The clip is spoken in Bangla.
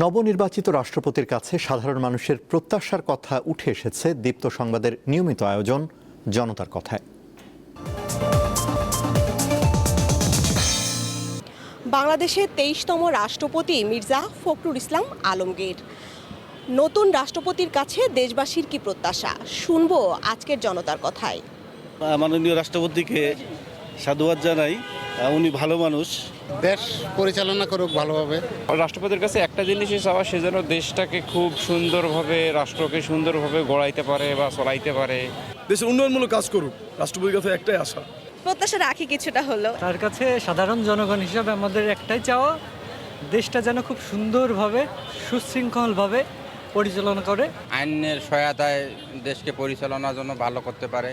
নবনির্বাচিত রাষ্ট্রপতির কাছে সাধারণ মানুষের প্রত্যাশার কথা উঠে এসেছে দীপ্ত সংবাদের নিয়মিত আয়োজন জনতার কথায়। বাংলাদেশের ২৩তম রাষ্ট্রপতি মির্জা ফখরুল ইসলাম আলমগীর। নতুন রাষ্ট্রপতির কাছে দেশবাসীর কি প্রত্যাশা, শুনবো আজকের জনতার কথায়। মাননীয় রাষ্ট্রপতিকে সাধুবাদ জানাই, উনি ভালো মানুষ, দেশ পরিচালনা করুক ভালোভাবে। রাষ্ট্রপতির কাছে একটা জিনিসই চাওয়া, সে যেন দেশটাকে খুব সুন্দরভাবে, রাষ্ট্রকে সুন্দরভাবে গড়াইতে পারে বা চলাইতে পারে। দেশের উন্নয়নমূলক কাজ করুক, রাষ্ট্রপতির কাছে একটাই আশা। প্রত্যাশা রাখি কিছুটা হলো। তার কাছে সাধারণ জনগণ হিসাবে আমাদের একটাই চাওয়া, দেশটা যেন খুব সুন্দরভাবে সুশৃঙ্খলভাবে পরিচালনা করে, আইনের সহায়তায় দেশকে পরিচালনার জন্য ভালো করতে পারে।